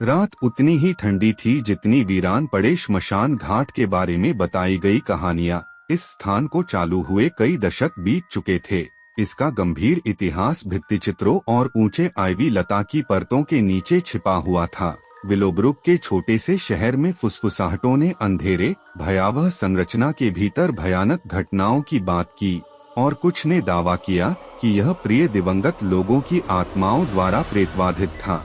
रात उतनी ही ठंडी थी जितनी वीरान पड़े श्मशान घाट के बारे में बताई गई कहानियां। इस स्थान को चालू हुए कई दशक बीत चुके थे। इसका गंभीर इतिहास भित्तिचित्रों और ऊंचे आइवी लता की परतों के नीचे छिपा हुआ था। विलोब्रुक के छोटे से शहर में फुसफुसाहटों ने अंधेरे भयावह संरचना के भीतर भयानक घटनाओं की बात की, और कुछ ने दावा किया कि यह प्रिय दिवंगत लोगों की आत्माओं द्वारा प्रेतवाधित था।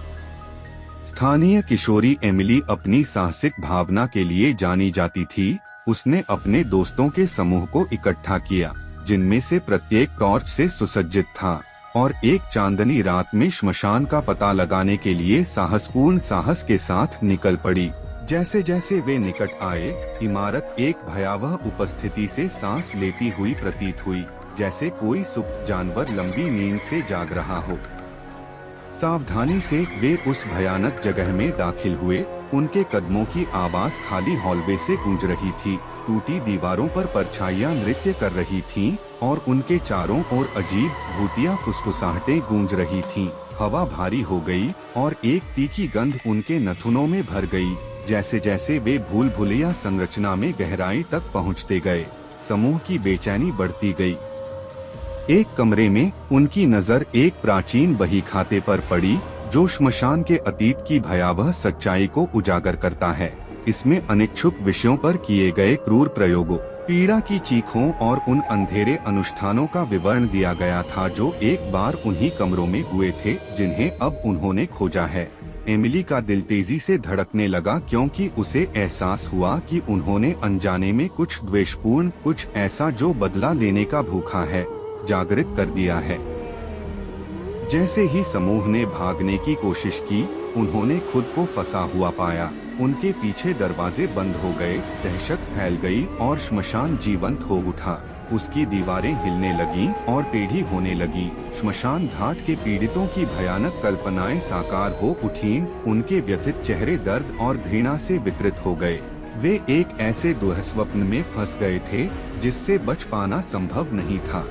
स्थानीय किशोरी एमिली अपनी साहसिक भावना के लिए जानी जाती थी। उसने अपने दोस्तों के समूह को इकट्ठा किया, जिनमें से प्रत्येक टॉर्च से सुसज्जित था, और एक चांदनी रात में श्मशान का पता लगाने के लिए साहस के साथ निकल पड़ी। जैसे जैसे वे निकट आए, इमारत एक भयावह उपस्थिति से सांस लेती हुई प्रतीत हुई, जैसे कोई सुप्त जानवर लंबी नींद से जाग रहा हो। सावधानी से वे उस भयानक जगह में दाखिल हुए। उनके कदमों की आवाज खाली हॉलवे से गूंज रही थी। टूटी दीवारों पर परछाइयां नृत्य कर रही थीं, और उनके चारों ओर अजीब भूतिया फुसफुसाहटें गूंज रही थीं। हवा भारी हो गई और एक तीखी गंध उनके नथुनों में भर गई। जैसे जैसे वे भूल भुलैया संरचना में गहराई तक पहुँचते गए, समूह की बेचैनी बढ़ती गई। एक कमरे में उनकी नजर एक प्राचीन बही खाते पर पड़ी, जो श्मशान के अतीत की भयावह सच्चाई को उजागर करता है। इसमें अनिच्छुक विषयों पर किए गए क्रूर प्रयोगों, पीड़ा की चीखों और उन अंधेरे अनुष्ठानों का विवरण दिया गया था जो एक बार उन्हीं कमरों में हुए थे, जिन्हें अब उन्होंने खोजा है। एमिली का दिल तेजी से धड़कने लगा, क्योंकि उसे एहसास हुआ कि उन्होंने अनजाने में कुछ द्वेषपूर्ण, कुछ ऐसा जो बदला लेने का भूखा है, जागृत कर दिया है। जैसे ही समूह ने भागने की कोशिश की, उन्होंने खुद को फंसा हुआ पाया। उनके पीछे दरवाजे बंद हो गए, दहशत फैल गई और श्मशान जीवंत हो उठा। उसकी दीवारें हिलने लगीं और टेढ़ी होने लगी। श्मशान घाट के पीड़ितों की भयानक कल्पनाएं साकार हो उठीं। उनके व्यथित चेहरे दर्द और घृणा से विकृत हो गए। वे एक ऐसे दुःस्वप्न में फंस गए थे जिससे बच पाना संभव नहीं था।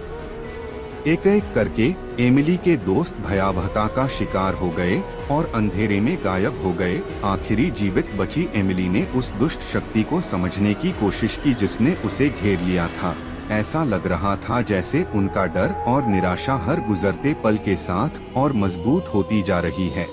एक एक करके एमिली के दोस्त भयावहता का शिकार हो गए और अंधेरे में गायब हो गए। आखिरी जीवित बची एमिली ने उस दुष्ट शक्ति को समझने की कोशिश की जिसने उसे घेर लिया था। ऐसा लग रहा था जैसे उनका डर और निराशा हर गुजरते पल के साथ और मजबूत होती जा रही है।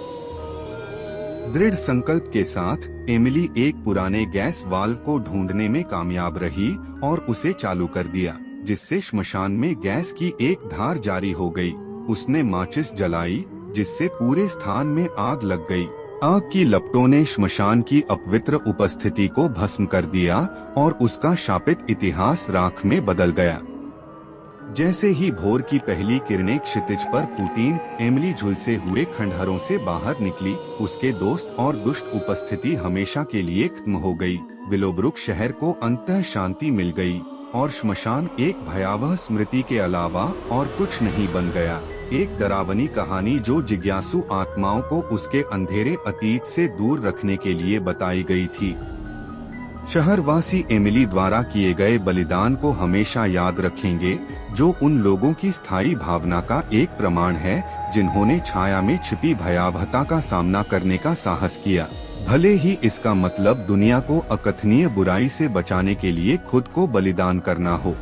दृढ़ संकल्प के साथ एमिली एक पुराने गैस वाल्व को ढूंढने में कामयाब रही और उसे चालू कर दिया, जिससे श्मशान में गैस की एक धार जारी हो गई। उसने माचिस जलाई, जिससे पूरे स्थान में आग लग गई। आग की लपटों ने श्मशान की अपवित्र उपस्थिति को भस्म कर दिया और उसका शापित इतिहास राख में बदल गया। जैसे ही भोर की पहली किरणें क्षितिज पर फूटीं, एमिली झुलसे हुए खंडहरों से बाहर निकली। उसके दोस्त और दुष्ट उपस्थिति हमेशा के लिए खत्म हो गई। विलोब्रुक शहर को अंततः शांति मिल गई और श्मशान एक भयावह स्मृति के अलावा और कुछ नहीं बन गया। एक डरावनी कहानी जो जिज्ञासु आत्माओं को उसके अंधेरे अतीत से दूर रखने के लिए बताई गई थी। शहरवासी एमिली द्वारा किए गए बलिदान को हमेशा याद रखेंगे, जो उन लोगों की स्थायी भावना का एक प्रमाण है जिन्होंने छाया में छिपी भयावहता का सामना करने का साहस किया, भले ही इसका मतलब दुनिया को अकथनीय बुराई से बचाने के लिए खुद को बलिदान करना हो।